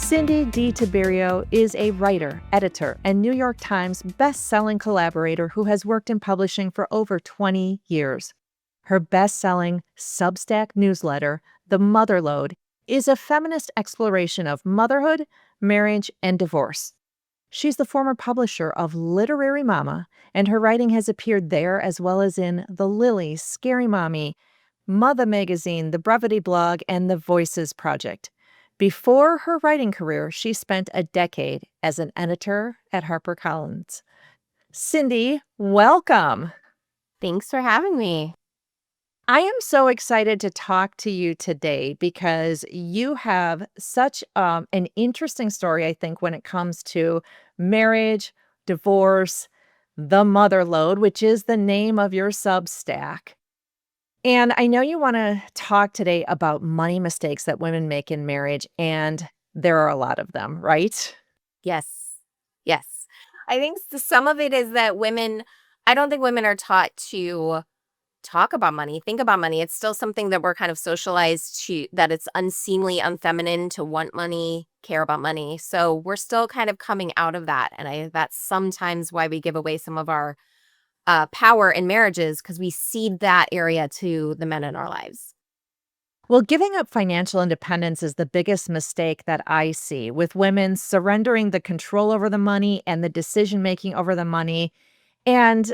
Cindy DiTiberio is a writer, editor, and New York Times best-selling collaborator who has worked in publishing for over 20 years. Her best-selling Substack newsletter, The Motherlode, is a feminist exploration of motherhood, marriage, and divorce. She's the former publisher of Literary Mama, and her writing has appeared there as well as in The Lily, Scary Mommy, Mother Magazine, The Brevity Blog, and The Voices Project. Before her writing career, she spent a decade as an editor at HarperCollins. Cindy, welcome. Thanks for having me. I am so excited to talk to you today because you have such an interesting story, I think, when it comes to marriage, divorce, the Motherlode, which is the name of your Substack. And I know you want to talk today about money mistakes that women make in marriage, and there are a lot of them, right? Yes. Yes. I think some of it is that I don't think women are taught to talk about money, think about money. It's still something that we're kind of socialized to, that it's unseemly, unfeminine to want money, care about money. So we're still kind of coming out of that. And that's sometimes why we give away some of our power in marriages, because we cede that area to the men in our lives. Well, giving up financial independence is the biggest mistake that I see, with women surrendering the control over the money and the decision-making over the money. And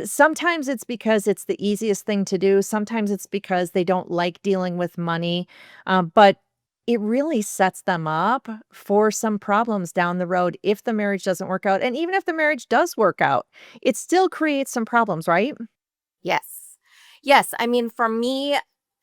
sometimes it's because it's the easiest thing to do. Sometimes it's because they don't like dealing with money. But it really sets them up for some problems down the road if the marriage doesn't work out. And even if the marriage does work out, it still creates some problems, right? Yes. Yes. I mean, for me,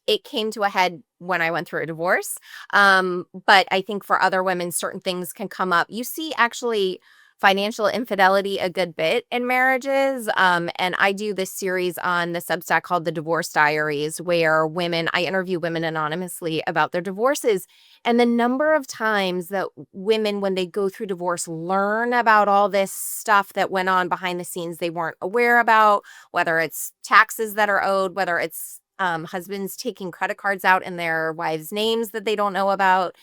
it came to a head when I went through a divorce. But I think for other women, certain things can come up. You see actually financial infidelity a good bit in marriages. And I do this series on the Substack called The Divorce Diaries, where I interview women anonymously about their divorces. And the number of times that women, when they go through divorce, learn about all this stuff that went on behind the scenes they weren't aware about, whether it's taxes that are owed, whether it's husbands taking credit cards out in their wives' names that they don't know about.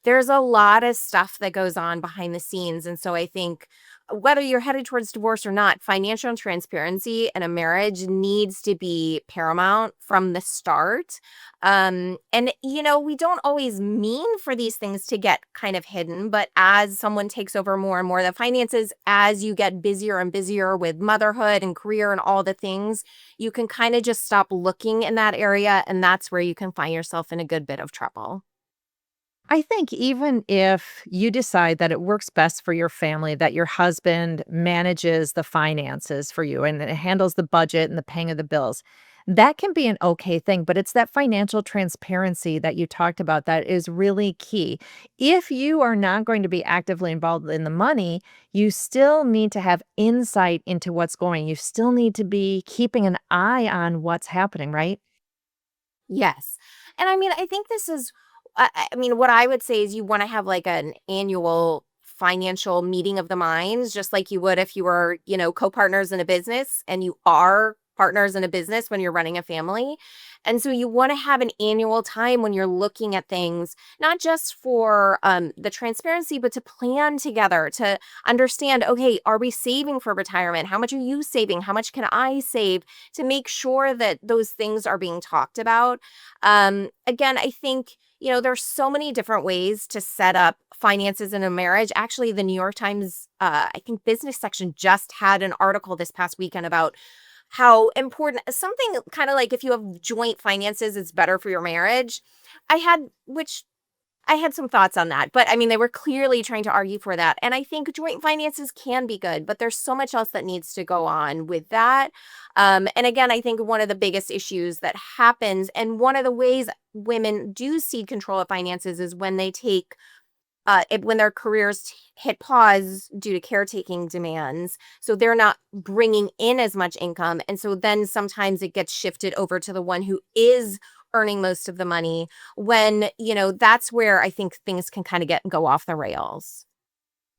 There's a lot of stuff that goes on behind the scenes. And so I think whether you're headed towards divorce or not, financial transparency in a marriage needs to be paramount from the start. We don't always mean for these things to get kind of hidden, but as someone takes over more and more of the finances, as you get busier and busier with motherhood and career and all the things, you can kind of just stop looking in that area. And that's where you can find yourself in a good bit of trouble. I think even if you decide that it works best for your family, that your husband manages the finances for you and handles the budget and the paying of the bills, that can be an okay thing. But it's that financial transparency that you talked about that is really key. If you are not going to be actively involved in the money, you still need to have insight into what's going. You still need to be keeping an eye on what's happening, right? Yes. And I mean, I think this is, what I would say is you want to have like an annual financial meeting of the minds, just like you would if you were, co-partners in a business, and you are partners in a business when you're running a family. And so you want to have an annual time when you're looking at things, not just for the transparency, but to plan together, to understand, okay, are we saving for retirement? How much are you saving? How much can I save? To make sure that those things are being talked about. Again, I think, there's so many different ways to set up finances in a marriage. Actually, the New York Times, I think business section just had an article this past weekend about how important something kind of like if you have joint finances, it's better for your marriage. Which I had some thoughts on that, but I mean, they were clearly trying to argue for that. And I think joint finances can be good, but there's so much else that needs to go on with that. And again, I think one of the biggest issues that happens, and one of the ways women do cede control of finances, is when they take when their careers hit pause due to caretaking demands. So they're not bringing in as much income. And so then sometimes it gets shifted over to the one who is earning most of the money, when, that's where I think things can kind of go off the rails.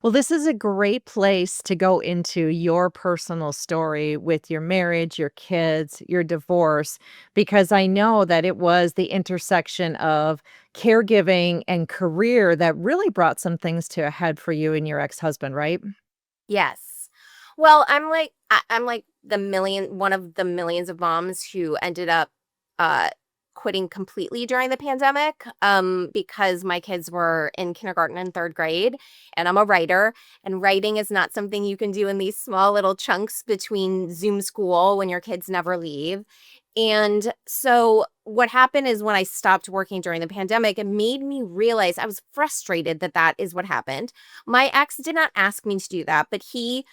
Well, this is a great place to go into your personal story with your marriage, your kids, your divorce, because I know that it was the intersection of caregiving and career that really brought some things to a head for you and your ex-husband, right? Yes. Well, I'm like one of the millions of moms who ended up uh quitting completely during the pandemic because my kids were in kindergarten and 3rd grade, and I'm a writer, and writing is not something you can do in these small little chunks between Zoom school when your kids never leave. And so what happened is when I stopped working during the pandemic, it made me realize I was frustrated that that is what happened. My ex did not ask me to do that, but he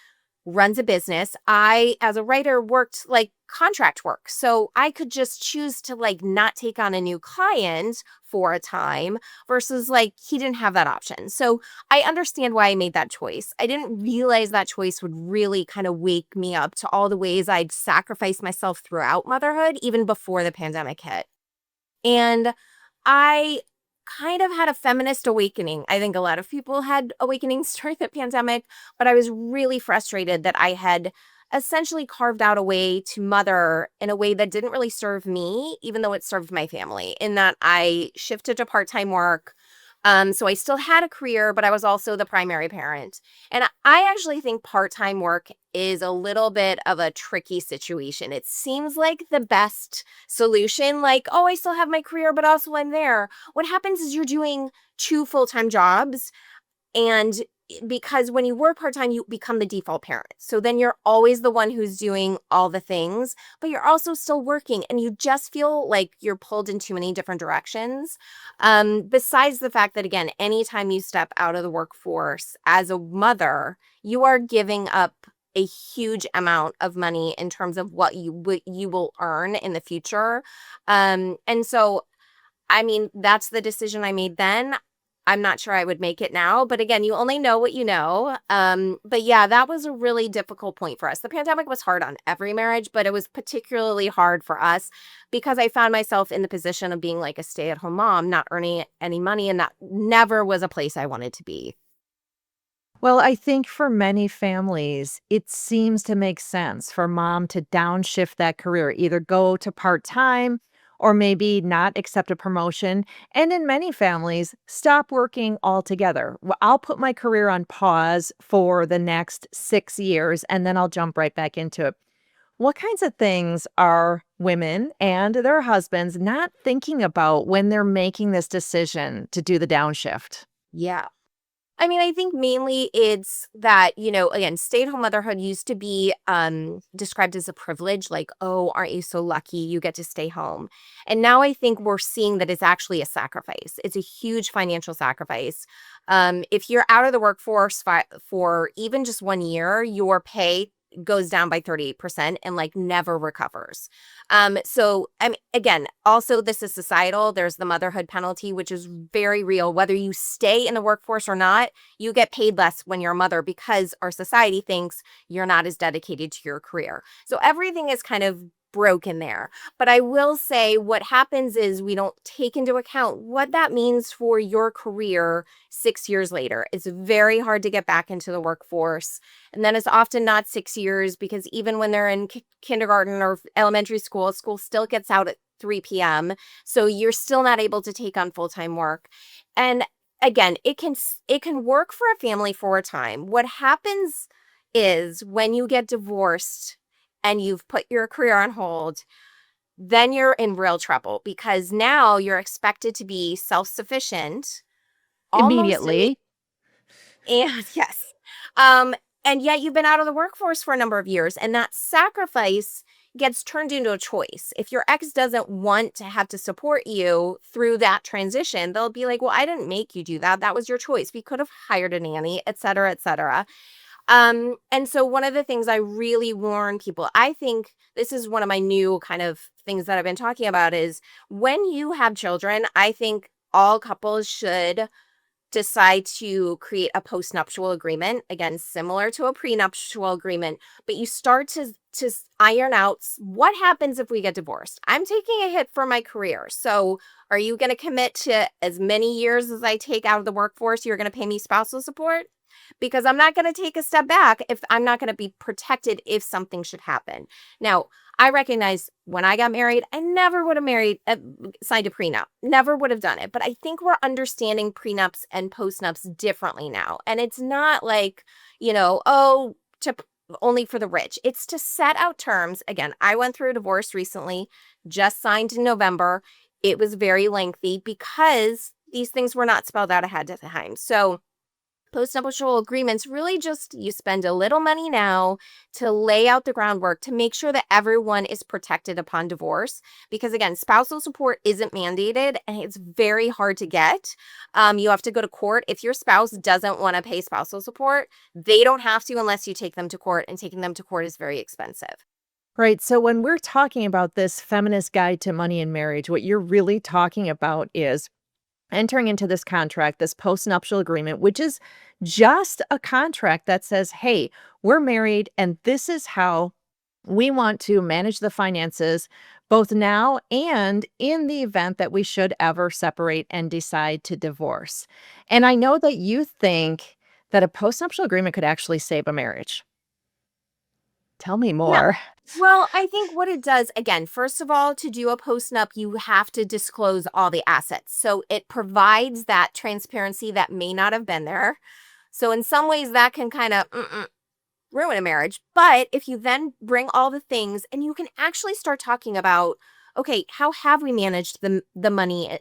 runs a business. I, as a writer, worked like contract work. So I could just choose to like not take on a new client for a time versus like he didn't have that option. So I understand why I made that choice. I didn't realize that choice would really kind of wake me up to all the ways I'd sacrificed myself throughout motherhood, even before the pandemic hit. And I kind of had a feminist awakening. I think a lot of people had awakenings during the pandemic, but I was really frustrated that I had essentially carved out a way to mother in a way that didn't really serve me, even though it served my family, in that I shifted to part-time work. So I still had a career, but I was also the primary parent. And I actually think part-time work is a little bit of a tricky situation. It seems like the best solution, like, oh, I still have my career, but also I'm there. What happens is you're doing 2 full-time jobs, and because when you work part-time, you become the default parent. So then you're always the one who's doing all the things, but you're also still working, and you just feel like you're pulled in too many different directions. Besides the fact that, again, anytime you step out of the workforce as a mother, you are giving up a huge amount of money in terms of what you will earn in the future. And so I mean, that's the decision I made then. I'm not sure I would make it now, but again, you only know what you know. But yeah, that was a really difficult point for us. The pandemic was hard on every marriage, but it was particularly hard for us because I found myself in the position of being like a stay-at-home mom, not earning any money, and that never was a place I wanted to be. Well, I think for many families, it seems to make sense for mom to downshift that career, either go to part time or maybe not accept a promotion. And in many families, stop working altogether. Well, I'll put my career on pause for the next 6 years and then I'll jump right back into it. What kinds of things are women and their husbands not thinking about when they're making this decision to do the downshift? Yeah. I mean, I think mainly it's that, again, stay-at-home motherhood used to be described as a privilege, like, oh, aren't you so lucky you get to stay home? And now I think we're seeing that it's actually a sacrifice. It's a huge financial sacrifice. If you're out of the workforce for even just 1 year, your pay goes down by 38% and like never recovers. So I mean, again, also this is societal. There's the motherhood penalty, which is very real. Whether you stay in the workforce or not, you get paid less when you're a mother because our society thinks you're not as dedicated to your career. So everything is kind of broken there. But I will say what happens is we don't take into account what that means for your career 6 years later. It's very hard to get back into the workforce. And then it's often not 6 years because even when they're in kindergarten or elementary school, school still gets out at 3 p.m. So you're still not able to take on full-time work. And again, it can work for a family for a time. What happens is when you get divorced and you've put your career on hold, then you're in real trouble because now you're expected to be self-sufficient almost Immediately. and yes. Um, and yet you've been out of the workforce for a number of years, and that sacrifice gets turned into a choice. If your ex doesn't want to have to support you through that transition, they'll be like, well, I didn't make you do that. That was your choice. We could have hired a nanny, et cetera, et cetera. And so one of the things I really warn people, I think this is one of my new kind of things that I've been talking about is when you have children, I think all couples should decide to create a postnuptial agreement, again, similar to a prenuptial agreement, but you start to iron out what happens if we get divorced. I'm taking a hit for my career. So are you going to commit to as many years as I take out of the workforce? You're going to pay me spousal support? because I'm not going to take a step back if I'm not going to be protected if something should happen. Now, I recognize when I got married, I never would have signed a prenup, never would have done it. But I think we're understanding prenups and postnups differently now. And it's not like, oh, only for the rich. It's to set out terms. Again, I went through a divorce recently, just signed in November. It was very lengthy because these things were not spelled out ahead of time. So postnuptial agreements really just you spend a little money now to lay out the groundwork to make sure that everyone is protected upon divorce. Because again, spousal support isn't mandated and it's very hard to get. You have to go to court. If your spouse doesn't want to pay spousal support, they don't have to unless you take them to court, and taking them to court is very expensive. Right. So when we're talking about this feminist guide to money and marriage, what you're really talking about is entering into this contract, this postnuptial agreement, which is just a contract that says, hey, we're married and this is how we want to manage the finances both now and in the event that we should ever separate and decide to divorce. And I know that you think that a postnuptial agreement could actually save a marriage. Tell me Yeah. more. Well, I think what it does, again, first of all, to do a postnup, you have to disclose all the assets. So it provides that transparency that may not have been there. So in some ways, that can kind of ruin a marriage. But if you then bring all the things and you can actually start talking about, okay, how have we managed the money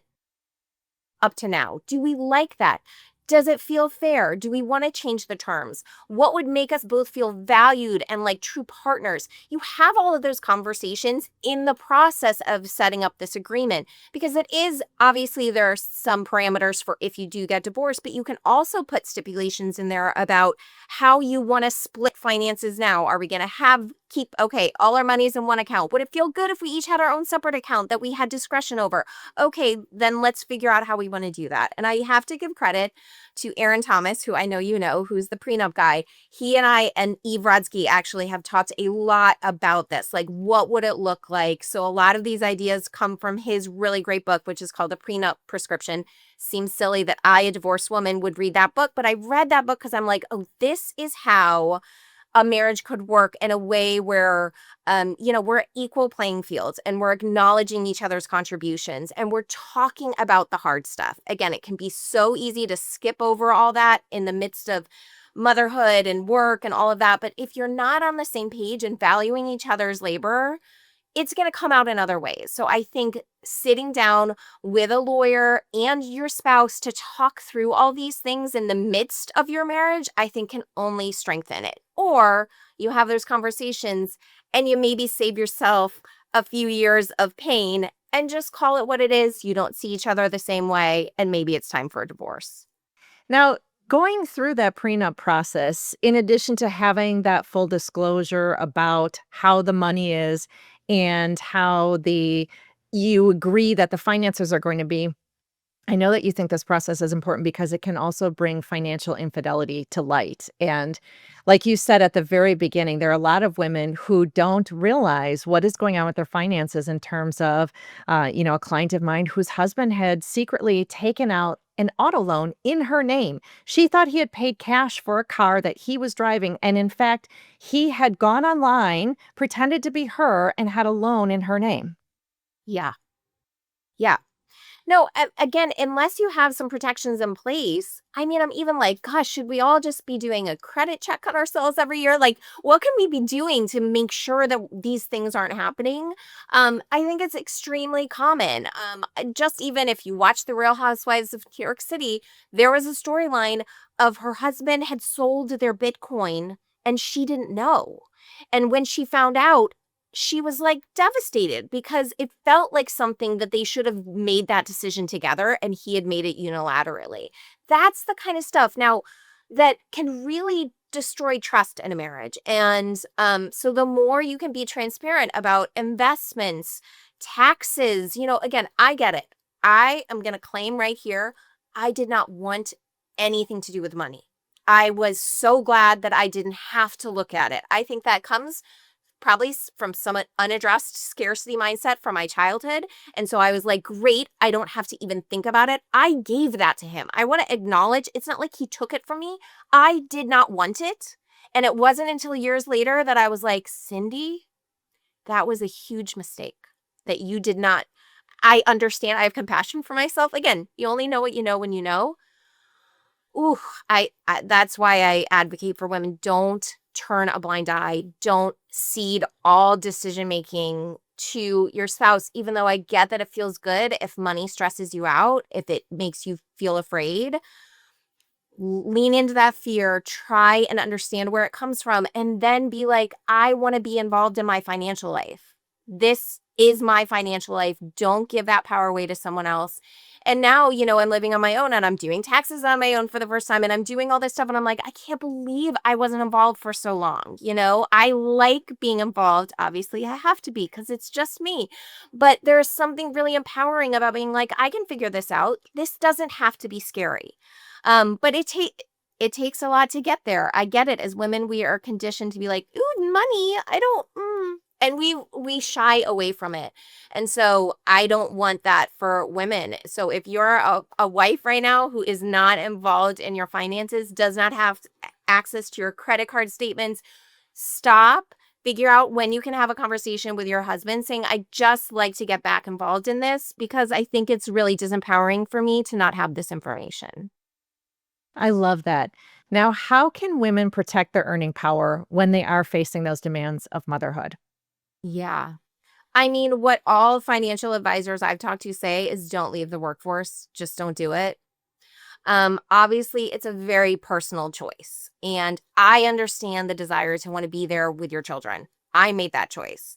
up to now? Do we like that? Does it feel fair? Do we want to change the terms? What would make us both feel valued and like true partners? You have all of those conversations in the process of setting up this agreement, because it is obviously there are some parameters for if you do get divorced, but you can also put stipulations in there about how you want to split finances now. Are we going to keep all our money's in one account? Would it feel good if we each had our own separate account that we had discretion over? Okay, then let's figure out how we want to do that. And I have to give credit to Aaron Thomas, who I know who's the prenup guy. He and I and Eve Rodsky actually have talked a lot about this. Like, what would it look like? So a lot of these ideas come from his really great book, which is called The Prenup Prescription. Seems silly that I, a divorced woman, would read that book, but I read that book because I'm like, oh, this is how a marriage could work in a way where, we're equal playing fields and we're acknowledging each other's contributions and we're talking about the hard stuff. Again, it can be so easy to skip over all that in the midst of motherhood and work and all of that. But if you're not on the same page and valuing each other's labor, it's going to come out in other ways. So I think sitting down with a lawyer and your spouse to talk through all these things in the midst of your marriage, I think can only strengthen it. Or you have those conversations and you maybe save yourself a few years of pain and just call it what it is. You don't see each other the same way, and maybe it's time for a divorce. Now, going through that prenup process, in addition to having that full disclosure about how the money is and how you agree that the finances are going to be, I know that you think this process is important because it can also bring financial infidelity to light. And like you said at the very beginning, there are a lot of women who don't realize what is going on with their finances in terms of, a client of mine whose husband had secretly taken out an auto loan in her name. She thought he had paid cash for a car that he was driving. And in fact, he had gone online, pretended to be her, and had a loan in her name. Yeah. Yeah. No, again, unless you have some protections in place, I mean, I'm even like, gosh, should we all just be doing a credit check on ourselves every year? Like, what can we be doing to make sure that these things aren't happening? I think it's extremely common. Just even if you watch The Real Housewives of New York City, there was a storyline of her husband had sold their Bitcoin and she didn't know. And when she found out, she was like devastated because it felt like something that they should have made that decision together and he had made it unilaterally. That's the kind of stuff now that can really destroy trust in a marriage. And so the more you can be transparent about investments, taxes, again, I get it. I am going to claim right here, I did not want anything to do with money. I was so glad that I didn't have to look at it. I think that comes probably from some unaddressed scarcity mindset from my childhood. And so I was like, great, I don't have to even think about it. I gave that to him. I want to acknowledge it's not like he took it from me. I did not want it. And it wasn't until years later that I was like, Cindy, that was a huge mistake that you did not. I understand. I have compassion for myself. Again, you only know what you know when you know. Ooh, that's why I advocate for women. Don't turn a blind eye. Don't cede all decision making to your spouse, even though I get that it feels good if money stresses you out, if it makes you feel afraid. Lean into that fear, try and understand where it comes from, and then be like, I want to be involved in my financial life. This is my financial life. Don't give that power away to someone else. And now, I'm living on my own and I'm doing taxes on my own for the first time and I'm doing all this stuff. And I'm like, I can't believe I wasn't involved for so long. I like being involved. Obviously, I have to be because it's just me. But there's something really empowering about being like, I can figure this out. This doesn't have to be scary. But it takes a lot to get there. I get it. As women, we are conditioned to be like, ooh, money. I don't, and we shy away from it. And so I don't want that for women. So if you're a wife right now who is not involved in your finances, does not have access to your credit card statements, stop. Figure out when you can have a conversation with your husband saying, I just like to get back involved in this because I think it's really disempowering for me to not have this information. I love that. Now, how can women protect their earning power when they are facing those demands of motherhood? Yeah. I mean, what all financial advisors I've talked to say is don't leave the workforce. Just don't do it. Obviously, it's a very personal choice. And I understand the desire to want to be there with your children. I made that choice.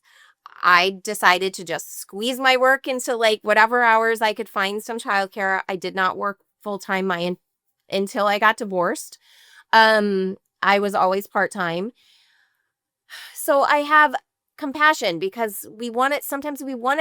I decided to just squeeze my work into like whatever hours I could find some childcare. I did not work full time until I got divorced. I was always part-time. So I have compassion because sometimes we want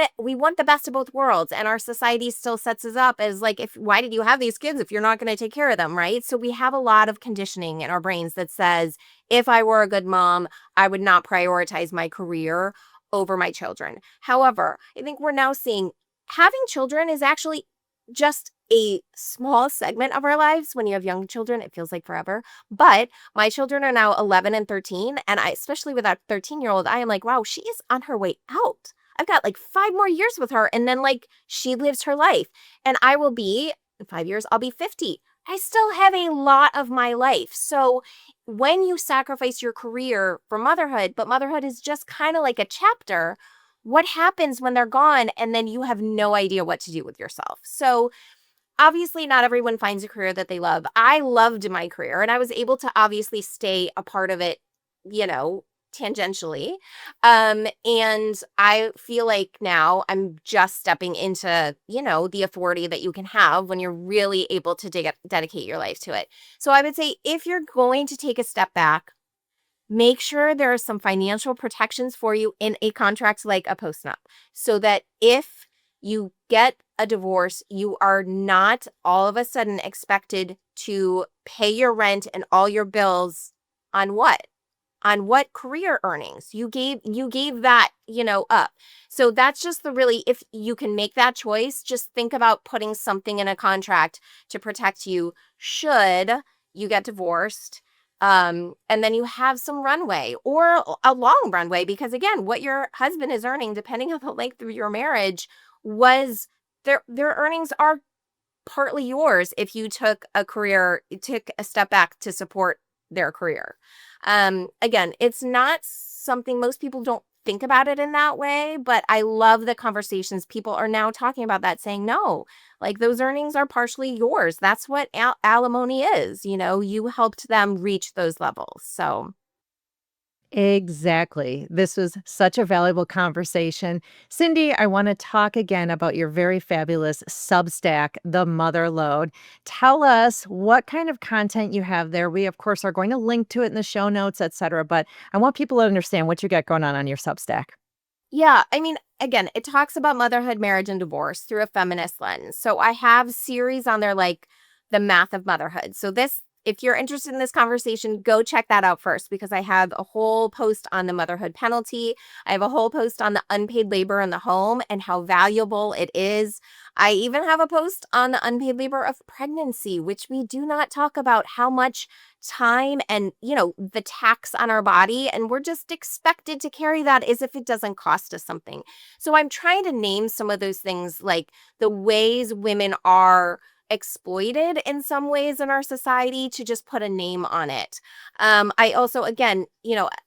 the best of both worlds, and our society still sets us up as like, why did you have these kids if you're not going to take care of them, right? So we have a lot of conditioning in our brains that says, if I were a good mom, I would not prioritize my career over my children. However, I think we're now seeing having children is actually just a small segment of our lives. When you have young children, it feels like forever. But my children are now 11 and 13. And especially with that 13-year-old, I am like, wow, she is on her way out. I've got like 5 more years with her. And then like she lives her life. And I will be, in 5 years, I'll be 50. I still have a lot of my life. So when you sacrifice your career for motherhood, but motherhood is just kind of like a chapter, what happens when they're gone and then you have no idea what to do with yourself? So obviously, not everyone finds a career that they love. I loved my career and I was able to obviously stay a part of it, tangentially. And I feel like now I'm just stepping into, the authority that you can have when you're really able to dedicate your life to it. So I would say if you're going to take a step back, make sure there are some financial protections for you in a contract like a postnup so that if you get a divorce, you are not all of a sudden expected to pay your rent and all your bills on what? On what career earnings? You gave that, up. So that's just if you can make that choice, just think about putting something in a contract to protect you should you get divorced. And then you have some runway or a long runway, because again, what your husband is earning, depending on the length of your marriage, was their earnings are partly yours if you took a step back to support their career. Again, it's not something most people don't think about it in that way, but I love the conversations. People are now talking about that, saying, no, like those earnings are partially yours. That's what alimony is. You helped them reach those levels. So Exactly. This was such a valuable conversation. Cindy, I want to talk again about your very fabulous Substack, The Motherlode. Tell us what kind of content you have there. We, of course, are going to link to it in the show notes, etc. But I want people to understand what you got going on your Substack. yeah, I mean, again, it talks about motherhood, marriage, and divorce through a feminist lens. So I have series on there like The Math of Motherhood. So this if you're interested in this conversation, go check that out first, because I have a whole post on the motherhood penalty. I have a whole post on the unpaid labor in the home and how valuable it is. I even have a post on the unpaid labor of pregnancy, which we do not talk about how much time and, the tax on our body. And we're just expected to carry that as if it doesn't cost us something. So I'm trying to name some of those things, like the ways women are exploited in some ways in our society, to just put a name on it. I also, again,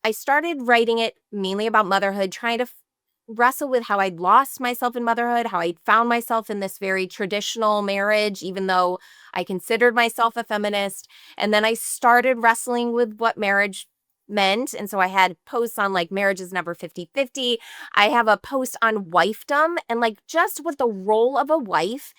I started writing it mainly about motherhood, trying to wrestle with how I'd lost myself in motherhood, how I'd found myself in this very traditional marriage, even though I considered myself a feminist. And then I started wrestling with what marriage meant. And so I had posts on like marriage is never 50-50. I have a post on wifedom and like just what the role of a wife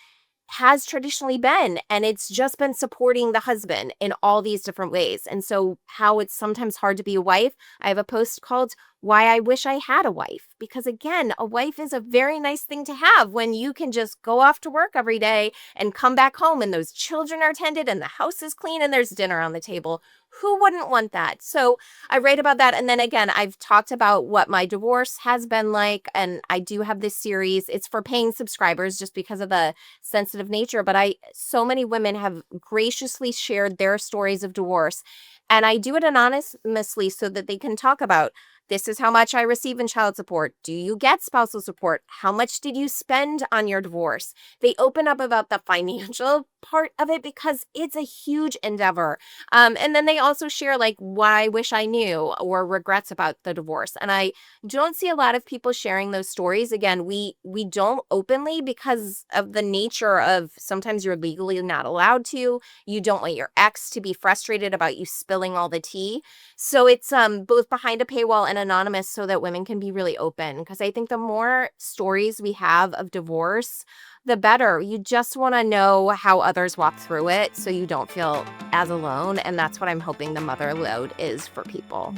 has traditionally been. And it's just been supporting the husband in all these different ways. And so how it's sometimes hard to be a wife. I have a post called Why I Wish I Had a Wife. Because again, a wife is a very nice thing to have when you can just go off to work every day and come back home and those children are tended and the house is clean and there's dinner on the table. Who wouldn't want that? So I write about that. And then again, I've talked about what my divorce has been like. And I do have this series. It's for paying subscribers just because of the sensitive nature. But so many women have graciously shared their stories of divorce. And I do it anonymously so that they can talk about, this is how much I receive in child support. Do you get spousal support? How much did you spend on your divorce? They open up about the financial part of it because it's a huge endeavor. And then they also share like what I wish I knew or regrets about the divorce. And I don't see a lot of people sharing those stories. Again, we don't openly because of the nature of sometimes you're legally not allowed to. You don't want your ex to be frustrated about you spilling all the tea. So it's both behind a paywall and anonymous so that women can be really open. Because I think the more stories we have of divorce, the better. You just want to know how others walk through it so you don't feel as alone. And that's what I'm hoping the Motherlode is for people.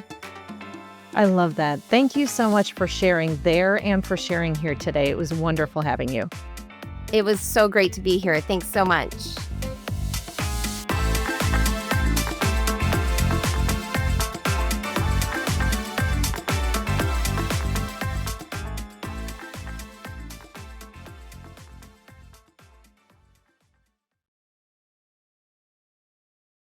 I love that. Thank you so much for sharing there and for sharing here today. It was wonderful having you. It was so great to be here. Thanks so much.